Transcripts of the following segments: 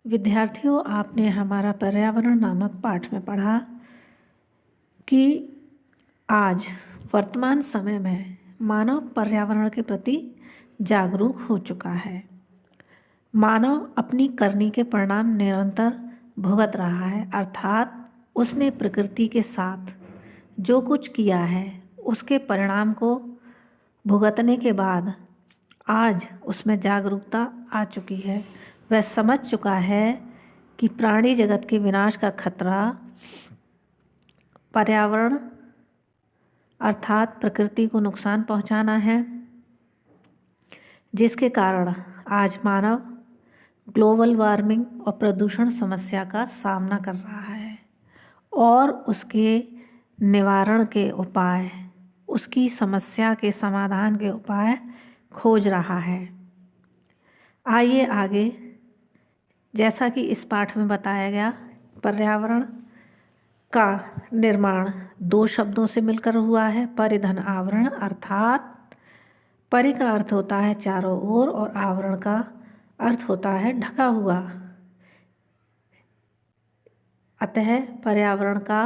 विद्यार्थियों, आपने हमारा पर्यावरण नामक पाठ में पढ़ा कि आज वर्तमान समय में मानव पर्यावरण के प्रति जागरूक हो चुका है। मानव अपनी करनी के परिणाम निरंतर भुगत रहा है, अर्थात उसने प्रकृति के साथ जो कुछ किया है उसके परिणाम को भुगतने के बाद आज उसमें जागरूकता आ चुकी है। वह समझ चुका है कि प्राणी जगत के विनाश का खतरा पर्यावरण अर्थात प्रकृति को नुकसान पहुंचाना है, जिसके कारण आज मानव ग्लोबल वार्मिंग और प्रदूषण समस्या का सामना कर रहा है और उसके निवारण के उपाय, उसकी समस्या के समाधान के उपाय खोज रहा है। आइए आगे, जैसा कि इस पाठ में बताया गया, पर्यावरण का निर्माण दो शब्दों से मिलकर हुआ है। परिधन आवरण, अर्थात परि का अर्थ होता है चारों ओर और आवरण का अर्थ होता है ढका हुआ। अतः पर्यावरण का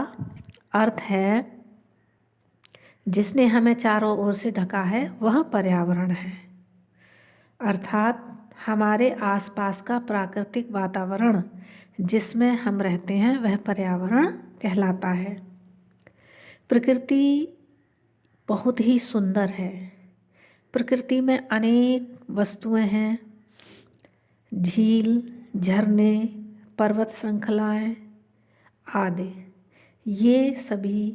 अर्थ है जिसने हमें चारों ओर से ढका है, वह पर्यावरण है। अर्थात हमारे आसपास का प्राकृतिक वातावरण जिसमें हम रहते हैं वह पर्यावरण कहलाता है। प्रकृति बहुत ही सुंदर है। प्रकृति में अनेक वस्तुएं हैं, झील, झरने, पर्वत श्रृंखलाएं आदि। ये सभी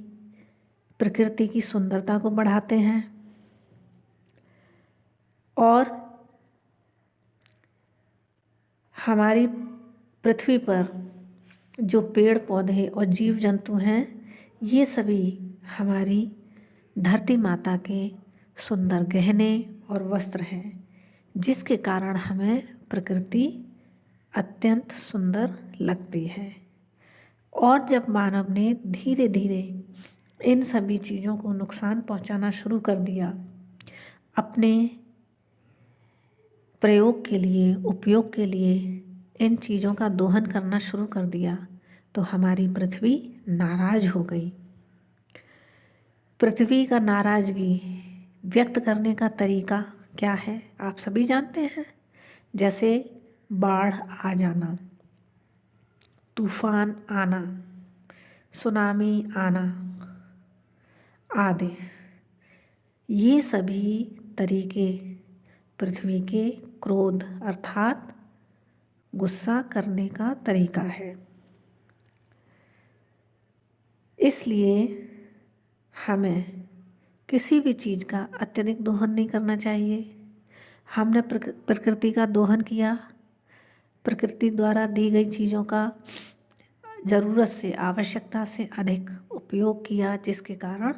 प्रकृति की सुंदरता को बढ़ाते हैं और हमारी पृथ्वी पर जो पेड़ पौधे और जीव जंतु हैं, ये सभी हमारी धरती माता के सुंदर गहने और वस्त्र हैं, जिसके कारण हमें प्रकृति अत्यंत सुंदर लगती है। और जब मानव ने धीरे धीरे इन सभी चीज़ों को नुकसान पहुंचाना शुरू कर दिया, अपने प्रयोग के लिए, उपयोग के लिए इन चीज़ों का दोहन करना शुरू कर दिया, तो हमारी पृथ्वी नाराज हो गई। पृथ्वी का नाराज़गी व्यक्त करने का तरीका क्या है, आप सभी जानते हैं। जैसे बाढ़ आ जाना, तूफान आना, सुनामी आना आदि, ये सभी तरीके पृथ्वी के क्रोध अर्थात गुस्सा करने का तरीका है। इसलिए हमें किसी भी चीज़ का अत्यधिक दोहन नहीं करना चाहिए। हमने प्रकृति का दोहन किया, प्रकृति द्वारा दी गई चीज़ों का ज़रूरत से, आवश्यकता से अधिक उपयोग किया, जिसके कारण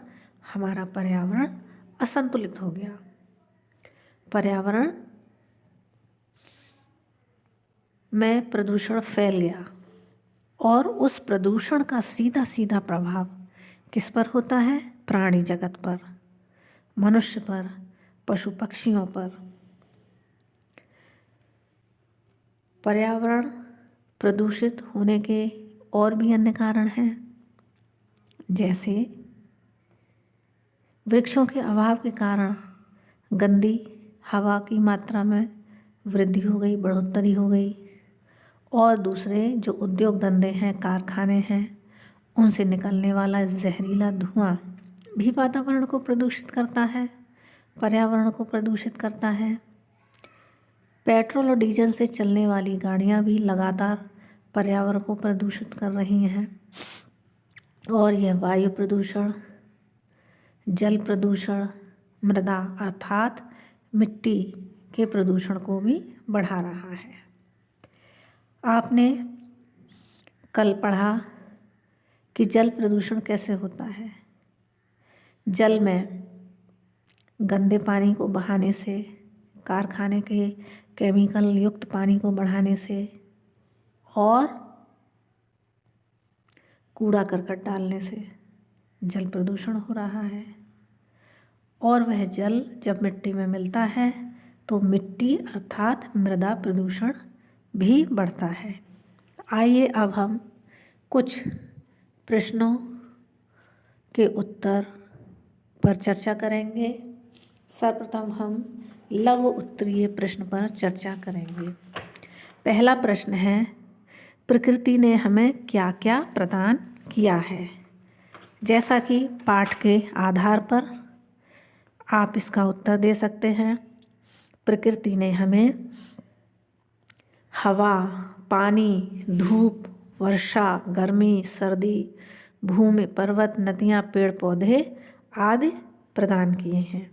हमारा पर्यावरण असंतुलित हो गया। पर्यावरण में प्रदूषण फैल गया और उस प्रदूषण का सीधा सीधा प्रभाव किस पर होता है? प्राणी जगत पर, मनुष्य पर, पशु पक्षियों पर। पर्यावरण प्रदूषित होने के और भी अन्य कारण हैं, जैसे वृक्षों के अभाव के कारण गंदी हवा की मात्रा में वृद्धि हो गई, बढ़ोतरी हो गई। और दूसरे जो उद्योग धंधे हैं, कारखाने हैं, उनसे निकलने वाला जहरीला धुआं भी वातावरण को प्रदूषित करता है, पर्यावरण को प्रदूषित करता है। पेट्रोल और डीजल से चलने वाली गाड़ियां भी लगातार पर्यावरण को प्रदूषित कर रही हैं और यह वायु प्रदूषण, जल प्रदूषण, मृदा अर्थात मिट्टी के प्रदूषण को भी बढ़ा रहा है। आपने कल पढ़ा कि जल प्रदूषण कैसे होता है। जल में गंदे पानी को बहाने से, कारखाने के केमिकल युक्त पानी को बढ़ाने से और कूड़ा करकट डालने से जल प्रदूषण हो रहा है। और वह जल जब मिट्टी में मिलता है तो मिट्टी अर्थात मृदा प्रदूषण भी बढ़ता है। आइए अब हम कुछ प्रश्नों के उत्तर पर चर्चा करेंगे। सर्वप्रथम हम लघु उत्तरीय प्रश्न पर चर्चा करेंगे। पहला प्रश्न है, प्रकृति ने हमें क्या क्या प्रदान किया है? जैसा कि पाठ के आधार पर आप इसका उत्तर दे सकते हैं। प्रकृति ने हमें हवा, पानी, धूप, वर्षा, गर्मी, सर्दी, भूमि, पर्वत, नदियाँ, पेड़ पौधे आदि प्रदान किए हैं।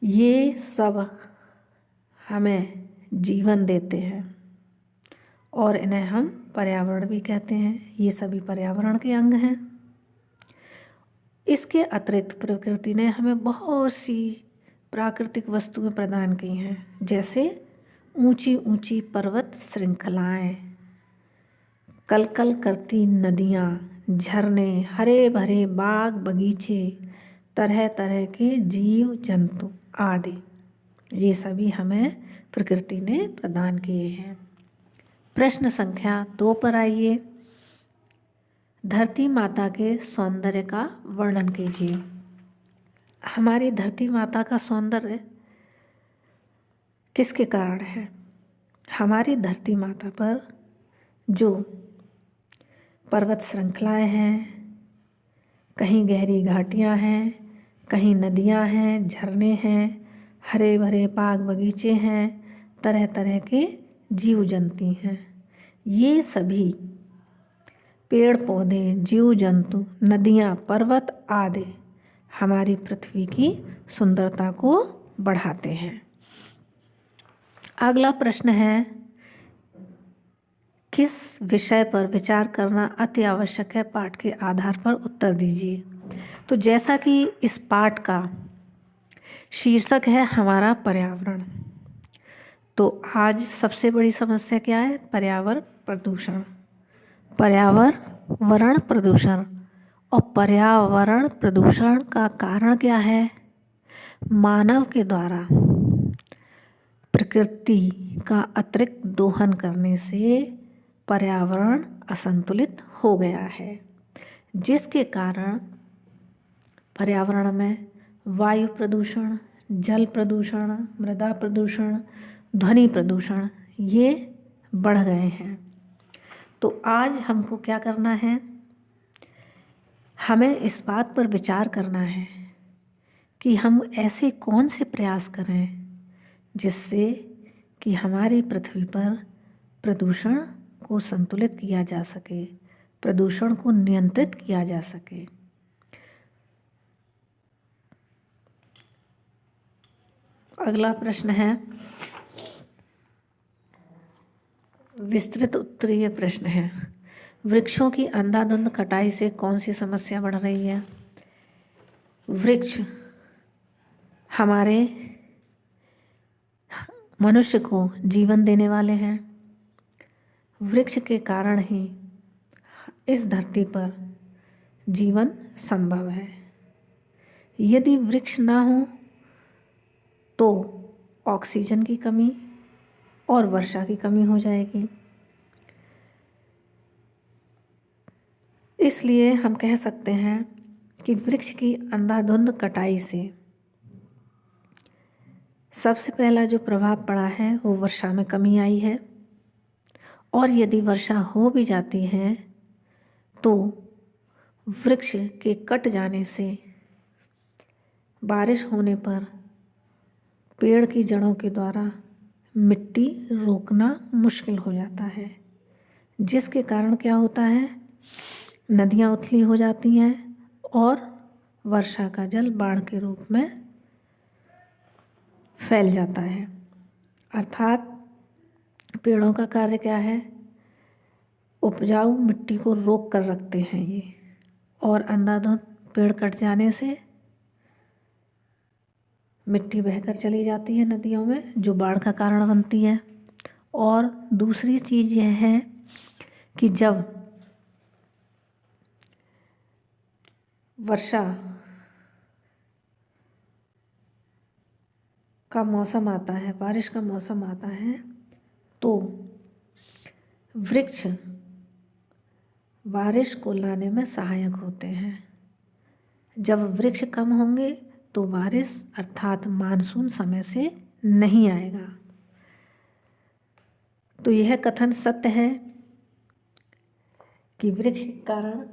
ये सब हमें जीवन देते हैं और इन्हें हम पर्यावरण भी कहते हैं। ये सभी पर्यावरण के अंग हैं। इसके अतिरिक्त प्रकृति ने हमें बहुत सी प्राकृतिक वस्तुएं प्रदान की हैं, जैसे ऊंची ऊंची पर्वत श्रृंखलाएं, कलकल करती नदियाँ, झरने, हरे भरे बाग बगीचे, तरह तरह के जीव जंतु आदि, ये सभी हमें प्रकृति ने प्रदान किए हैं। प्रश्न संख्या 2 पर आइए। धरती माता के सौंदर्य का वर्णन कीजिए। हमारी धरती माता का सौंदर्य किसके कारण है? हमारी धरती माता पर जो पर्वत श्रृंखलाएं हैं, कहीं गहरी घाटियां हैं, कहीं नदियां हैं, झरने हैं, हरे भरे बाग बगीचे हैं, तरह तरह के जीव जंतु हैं, ये सभी पेड़ पौधे, जीव जंतु, नदियाँ, पर्वत आदि हमारी पृथ्वी की सुंदरता को बढ़ाते हैं। अगला प्रश्न है, किस विषय पर विचार करना अति आवश्यक है? पाठ के आधार पर उत्तर दीजिए। तो जैसा कि इस पाठ का शीर्षक है हमारा पर्यावरण, तो आज सबसे बड़ी समस्या क्या है? पर्यावरण प्रदूषण। पर्यावरण प्रदूषण। और पर्यावरण प्रदूषण का कारण क्या है? मानव के द्वारा प्रकृति का अतिरिक्त दोहन करने से पर्यावरण असंतुलित हो गया है, जिसके कारण पर्यावरण में वायु प्रदूषण, जल प्रदूषण, मृदा प्रदूषण, ध्वनि प्रदूषण ये बढ़ गए हैं। तो आज हमको क्या करना है? हमें इस बात पर विचार करना है कि हम ऐसे कौन से प्रयास करें जिससे कि हमारी पृथ्वी पर प्रदूषण को संतुलित किया जा सके, प्रदूषण को नियंत्रित किया जा सके। अगला प्रश्न है, विस्तृत उत्तरीय प्रश्न है, वृक्षों की अंधाधुंध कटाई से कौन सी समस्या बढ़ रही है? वृक्ष हमारे मनुष्य को जीवन देने वाले हैं। वृक्ष के कारण ही इस धरती पर जीवन संभव है। यदि वृक्ष ना हो तो ऑक्सीजन की कमी और वर्षा की कमी हो जाएगी। इसलिए हम कह सकते हैं कि वृक्ष की अंधाधुंध कटाई से सबसे पहला जो प्रभाव पड़ा है वो वर्षा में कमी आई है। और यदि वर्षा हो भी जाती है तो वृक्ष के कट जाने से बारिश होने पर पेड़ की जड़ों के द्वारा मिट्टी रोकना मुश्किल हो जाता है, जिसके कारण क्या होता है? नदियाँ उथली हो जाती हैं और वर्षा का जल बाढ़ के रूप में फैल जाता है। अर्थात पेड़ों का कार्य क्या है? उपजाऊ मिट्टी को रोक कर रखते हैं ये, और अंधाधुंध पेड़ कट जाने से मिट्टी बहकर चली जाती है नदियों में, जो बाढ़ का कारण बनती है। और दूसरी चीज़ यह है कि जब वर्षा का मौसम आता है, बारिश का मौसम आता है, तो वृक्ष बारिश को लाने में सहायक होते हैं। जब वृक्ष कम होंगे तो बारिश अर्थात मानसून समय से नहीं आएगा। तो यह कथन सत्य है कि वृक्ष के कारण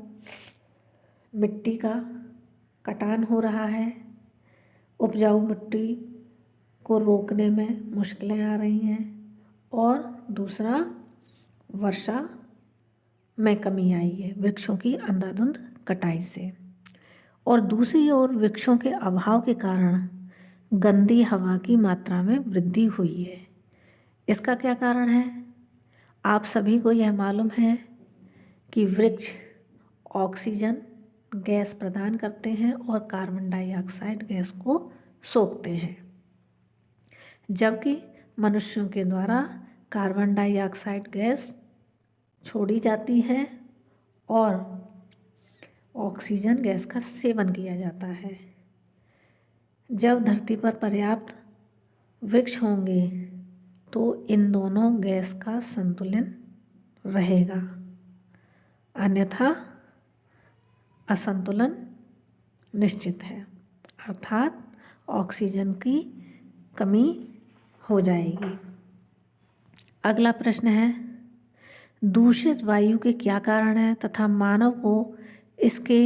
मिट्टी का कटान हो रहा है, उपजाऊ मिट्टी को रोकने में मुश्किलें आ रही हैं, और दूसरा वर्षा में कमी आई है वृक्षों की अंधाधुंध कटाई से। और दूसरी ओर वृक्षों के अभाव के कारण गंदी हवा की मात्रा में वृद्धि हुई है। इसका क्या कारण है? आप सभी को यह मालूम है कि वृक्ष ऑक्सीजन गैस प्रदान करते हैं और कार्बन डाइऑक्साइड गैस को सोखते हैं, जबकि मनुष्यों के द्वारा कार्बन डाइऑक्साइड गैस छोड़ी जाती है और ऑक्सीजन गैस का सेवन किया जाता है। जब धरती पर पर्याप्त वृक्ष होंगे तो इन दोनों गैस का संतुलन रहेगा, अन्यथा असंतुलन निश्चित है, अर्थात ऑक्सीजन की कमी हो जाएगी। अगला प्रश्न है, दूषित वायु के क्या कारण हैं तथा मानव को इसके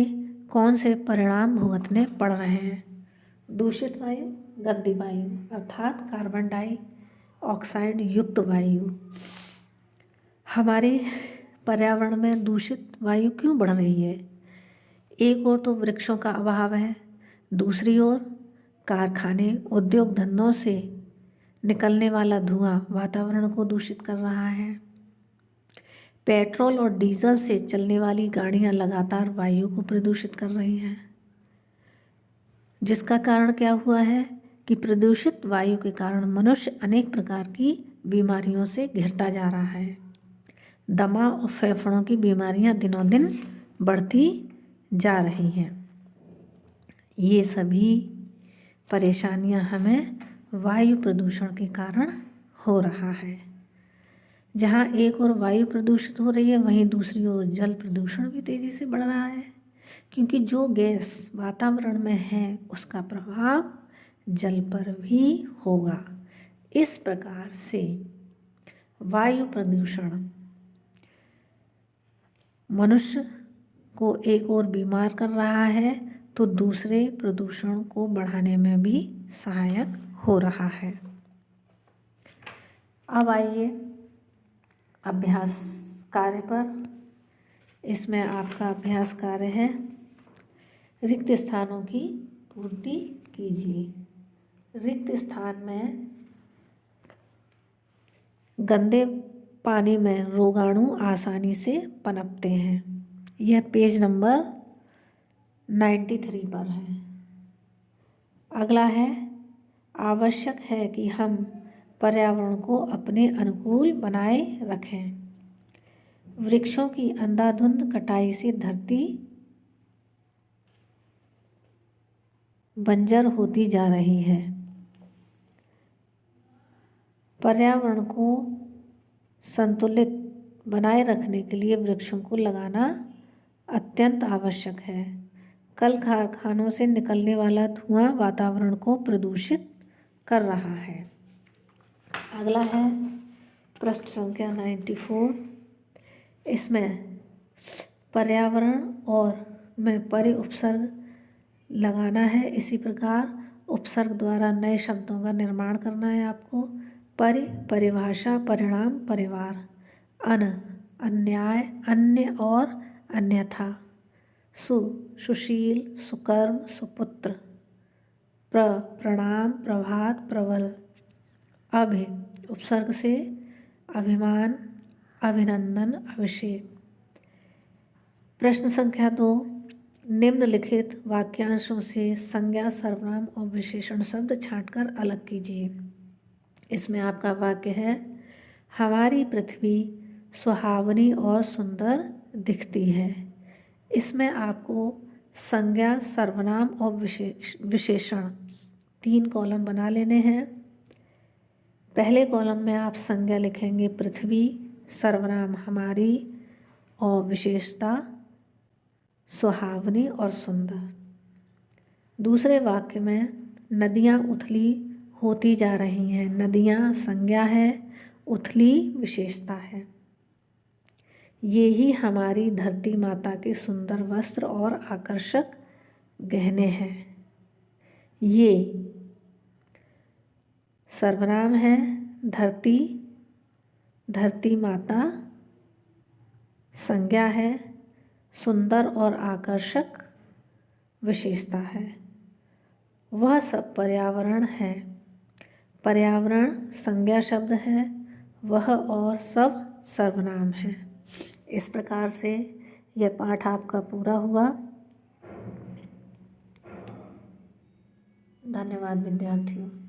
कौन से परिणाम भुगतने पड़ रहे हैं? दूषित वायु, गंदी वायु अर्थात कार्बन डाइऑक्साइड युक्त वायु। हमारे पर्यावरण में दूषित वायु क्यों बढ़ रही है? एक ओर तो वृक्षों का अभाव है, दूसरी ओर कारखाने, उद्योग धंधों से निकलने वाला धुआं वातावरण को दूषित कर रहा है। पेट्रोल और डीजल से चलने वाली गाड़ियां लगातार वायु को प्रदूषित कर रही हैं, जिसका कारण क्या हुआ है कि प्रदूषित वायु के कारण मनुष्य अनेक प्रकार की बीमारियों से घिरता जा रहा है। दमा और फेफड़ों की बीमारियां दिनों दिन बढ़ती जा रही हैं। ये सभी परेशानियां हमें वायु प्रदूषण के कारण हो रहा है। जहाँ एक ओर वायु प्रदूषित हो रही है, वहीं दूसरी ओर जल प्रदूषण भी तेज़ी से बढ़ रहा है, क्योंकि जो गैस वातावरण में है उसका प्रभाव जल पर भी होगा। इस प्रकार से वायु प्रदूषण मनुष्य को एक ओर बीमार कर रहा है तो दूसरे प्रदूषण को बढ़ाने में भी सहायक हो रहा है। अब आइए अभ्यास कार्य पर। इसमें आपका अभ्यास कार्य है, रिक्त स्थानों की पूर्ति कीजिए। रिक्त स्थान में गंदे पानी में रोगाणु आसानी से पनपते हैं। यह पेज नंबर 93 पर है। अगला है, आवश्यक है कि हम पर्यावरण को अपने अनुकूल बनाए रखें। वृक्षों की अंधाधुंध कटाई से धरती बंजर होती जा रही है। पर्यावरण को संतुलित बनाए रखने के लिए वृक्षों को लगाना अत्यंत आवश्यक है। कल कारखानों से निकलने वाला धुआं वातावरण को प्रदूषित कर रहा है। अगला है प्रश्न संख्या 94। इसमें पर्यावरण और में परि उपसर्ग लगाना है। इसी प्रकार उपसर्ग द्वारा नए शब्दों का निर्माण करना है आपको। परिभाषा, परिणाम, परिवार, अन्याय, अन्य और अन्यथा, सुशील, सुकर्म, सुपुत्र, प्रणाम, प्रभात, प्रबल, उपसर्ग से अभिमान, अभिनंदन, अभिषेक। प्रश्न संख्या 2, निम्नलिखित वाक्यांशों से संज्ञा, सर्वनाम और विशेषण शब्द छांटकर अलग कीजिए। इसमें आपका वाक्य है, हमारी पृथ्वी सुहावनी और सुंदर दिखती है। इसमें आपको संज्ञा, सर्वनाम और विशेषण 3 कॉलम बना लेने हैं। पहले कॉलम में आप संज्ञा लिखेंगे पृथ्वी, सर्वनाम हमारी और विशेषता सुहावनी और सुंदर। दूसरे वाक्य में नदियाँ उथली होती जा रही हैं। नदियाँ संज्ञा है, उथली विशेषता है। ये ही हमारी धरती माता के सुंदर वस्त्र और आकर्षक गहने हैं। ये सर्वनाम है, धरती, धरती माता संज्ञा है, सुंदर और आकर्षक विशेषता है। वह सब पर्यावरण है। पर्यावरण संज्ञा शब्द है, वह और सब सर्वनाम है। इस प्रकार से यह पाठ आपका पूरा हुआ। धन्यवाद विद्यार्थियों।